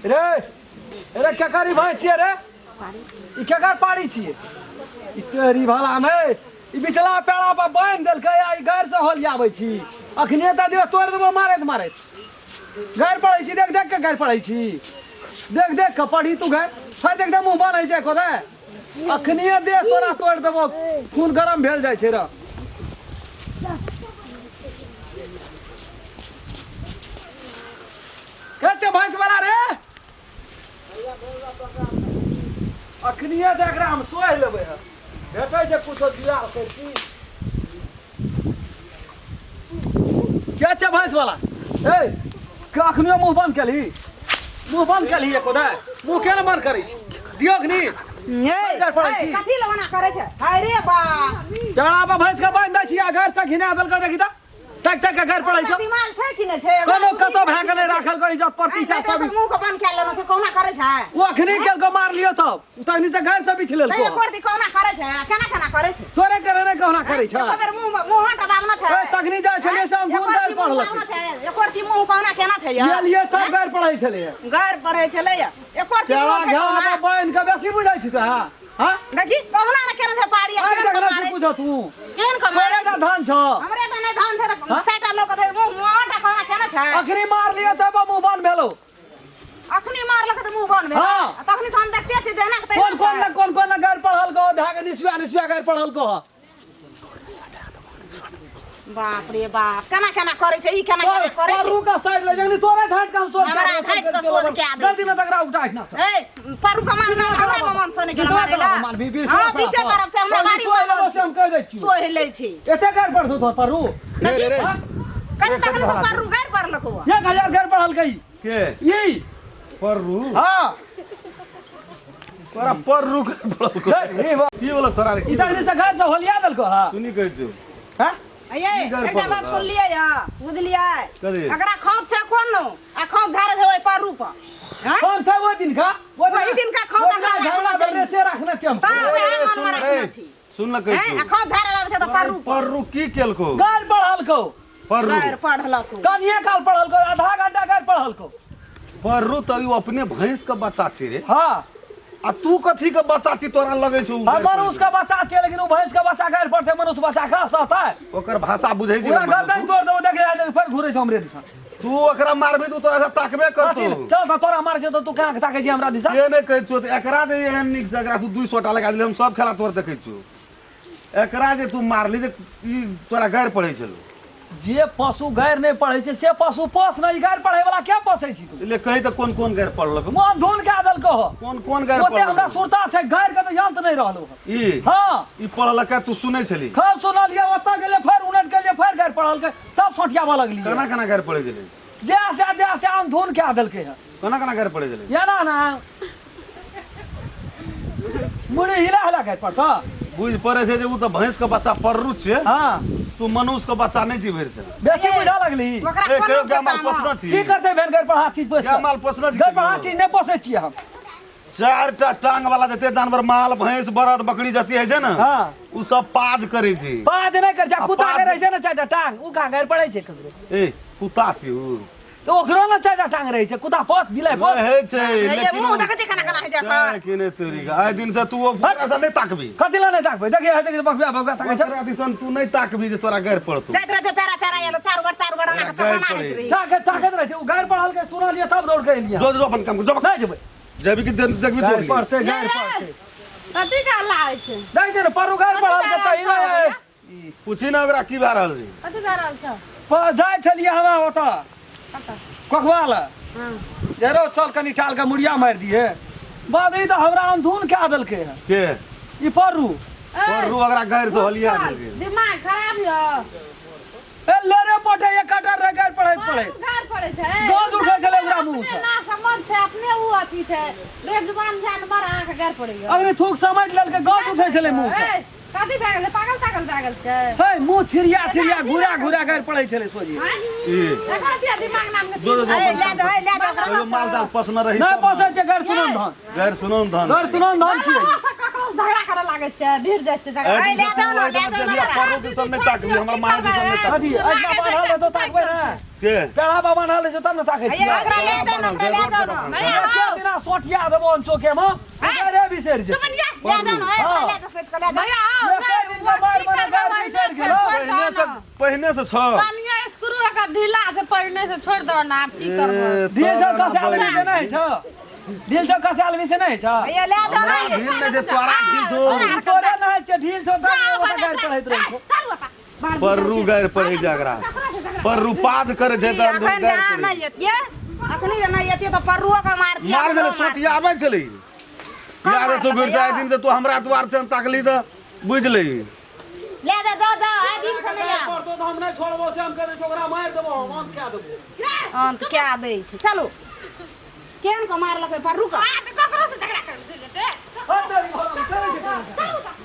रे अरे केकर भैंस छियै रे ई केकर पाड़ी छियै ई तेरी भला में ई बिचला पेड़ा पर बांध देलकै आ ई घर से होलियाबै छी अखने त दियो तोड़ देबो मारैत घर पड़ै छी देख देख के घर पड़ै छी देख देख के पढ़ी तू घर फिर देख दे मुंह बनै छै कोदे अखने दे तोरा तोड़ देबो खून गरम भेल जाइ छै रे कच्चे भैंस वाला रे अखनिए देख रहे हम सोह लेबै है भेटै छै कुछो दिया कर छी क्या छै भैंस वाला ए अखनियो मुंह बंद केली एको दे मुंह केना बंद करै छी दियो कि नहीं कथी लगना करे छै हाय रे बा पेड़ा पर भैंस के बांध दै छी आ घर से घिना देल के देखी त टक टक के घर पड़ै छै दिमाग छै कि नै छै कोनो कतो भए के नै राखल करी जत प्रतिष्ठा सब मुंह के बंद कर लेना छै कोना करे छै वो अखनी केल को मार लियो तब तखनी से घर से बिछ लेल को कोर्टी कोना करे छै केना करे छै तोरे करे नै कोना करे छै अगर मुंह हटा बागना छै तखनी जाय छले से हम खून घर पढ़लक कोर्टी मुंह कोना केना छै ये लिए तब घर पढ़ै छले घर पढ़ै छले कोर्टी पेड़ा घर बहन के बेसी बुझाइ छी त हां देखी कोहना रे केना छै पाड़ी केना छै बुझ तू केहन को मारे का धान छ हमरे त नै धान छै चाटा लोक दे मुंह हटा कोना केना छै अखनी मार लियो तब मुंह बंद भेलो अखनी मारलक त मुंह बंद भेल तखनी हम देखते छी देना के कौन घर पढ़ल को धाग निसुआ घर पढ़ल को बाप रे बाप केना करे छै ई केना करे छै परू का साइड ले जंगली तोरे ठाट काम सोच हमरा ठाट के सोच के आदमी गजी में तकरा उठाइ ना ए परू का मार ना हमरा मन से नहीं मारे ला हां पीछे तरफ से हमरा गाड़ी वाला से हम कह दै छी सोह ले छी एते घर पढ़ दो तो परू रे कत तक से परू घर पर लखो 1000 घर पढ़ल गई के ई परू हां तोरा परू के पढ़ल ए की बोल तोरा रे इधर से घर से होलिया देल को हां सुनी कहै छौ हां ये एकटा बात सुन लिया या बुझलियै कथी अगरा खौफ छै कोनो आ खौफ धारे छै ओइ परू पर हां कौन था वो दिन का वही दिन का खौफ धारा से रखना चाहिए मन में रखना छी सुन ल कहै छौ खौफ धारे लाग छै त परू की केलको घर पढ़ल को परू घर पढ़लको कनिए काल पढ़ल को आधा घंटा घर पढ़ल को परू त ई अपने भैंस के बच्चा छी रे हां आ तू कथी के बच्चा छी तोरा लगै छौ हमर उसका बच्चा छै लेकिन वो भैंस का बच्चा घर पढ़ते मनुष्य बच्चा खा सकता है ओकर भाषा बुझै छी पूरा गर्दन तोड़ दो देखे फिर घुरे छ हमरे दिशा तू ओकरा मारबे तू तोरा से ताकबे करतो चल त तोरा मार छै त तू कहां ताके छी हमरा दिशा ये नै कहै छौ त एकरा जे एहन निक से एकरा तू 200 टा लगा दिले हम सब खेला तोर देखै छौ एकरा जे तू मारली जे ई तोरा घर पड़ै छलो जे पशु घर नहीं पढ़े छै से पशु पोस नहीं घर पढ़े वाला क्या पोसे छी तू ले कहि त कोन घर पढ़लक मन धुन के दल को कोन घर ओते हमरा सुरता छै घर के त यंत्र नहीं रहलो ई हां ई पढ़लक तू सुनै छली खूब सुनलिए ओता गेले फिर उनट के लिए फिर घर पढ़ल के तब सोटियावा लगली कना घर पढ़े गेलै जैसे आन धुन के दल के कना घर पढ़े गेलै या ना मुड़ी हिला घर पढ़ता बुझ पड़े छै जे उ त भैंस के बच्चा पर्रू छै हां तू मनुष्य के बच्चा नहीं छी भैर से बेसी बुझा लगली माल पोसना छी की करते भेन घर पर हाथ चीज पोस क्या माल पोसना छी घर पर हाथ चीज नहीं पोसे छी हम 4टा टांग वाला जते जानवर माल भैंस बरद बकरी जती है ना हां उ सब पाज करे छै पाज नहीं कर जा कुत्ता करे छै ना 4टा टांग उ का घर पड़े छै ककरो ए कुत्ता छी उ तो ओकरो ना 4टा टांग रहे छै कुत्ता पोस बिलाई पोस है छै ये मुंह देखे छै केना है जा केने चोरी का आइ दिन से तू पूरा से नहीं ताकबी कथि ला नहीं ताकबे देखे बकवा ताके छै तोरा दिसन तू नहीं ताकबी जे तोरा घर पड़तो जाइत रहे पेरा ये 4 बार ना चकना है ताकत रहे छै उ घर पढ़ल के सुना लिया तब दौड़ के लिया जो अपन काम जो नहीं जेबे जब कि देखबी घर तो पढ़ते घर पढ़ते कथी का लागे छै नहीं जे परू घर पढ़ल के त ई पूछी ना ओकरा की भा रहल रे कथी भा रहल छ पर जाय छलिए हवा ओता कोखवाला हां जरो चल कनी टाल के मुड़िया मार दिए बाद ई त हमरा अंधुन के दल के के ई परू ओकरा घर से हलिया दे दिमाग खराब यो ए लेरे पटे ये कटर रे घर पढ़े घर पड़े छै गोद उठे चले हमरा मुंह से ना समझ छै अपने उ अथी छै बेजुबान जानवर आंख घर पड़े यो अगने थूक समझ लेल के गोद उठे चले मुंह से कथी भए गेलै पागल छै हे मुंह छिरिया घुरा घर पड़े चले सोजी ई देखा दिमाग नाम के जो ले दो माल जाल पसना रही नहीं पोसे छै घर सुनन धन घर सुनन धन छिए झगड़ा करे लागे छै भिड़ जाय छै झगड़ा ले जाओ ना, ले जाओ ना। पारो के सामने ताकबी हमर मार के सामने ताकबी अथी अजना बान्हल है तो ताकबै ना के पेड़ा बा बान्हल है तो तब न ताकै ये छियै ओकरा ले जाओ ना, ले जाओ ना। के दिना सोटिया देबो चौके में अरे बिसरि जे ले जाओ ना, ले जाओ सेट कर ले जाओ। एके दिन में मार मार गार बिसरि गेलो पहिने से छ कनिया स्क्रू का ढीला से पड़ने से छोड़ दो ना आप की करबो दिल छ कसाल से नहीं छ दिल छ कसाल से नहीं छ ये ले जाओ ना। ढील ने जे तोरा ढील छो तोरे नहीं छ ढील छ त गार पढ़ैत रहै छ चल बता पररू गैर पढ़े जागरा पररू पाद करे जे त अखन जा नहीं येतिए, अखनी जे नहीं येतिए तो पररुओ का मार दिया। मार देले सोटिया आबै छलै यार तू गिर जाय दिन से तू हमरा द्वार से ताकली त बुझ ले ले जा दो दो आ दिन से नहीं आ। तो हम नहीं छोड़बो से हम करे छोकरा मार देबो हम अंत क्या देबो अंत क्या दे छै चलो केन को मार लके पररु का ककरो से झगड़ा कर दे हट तेरी भला करे के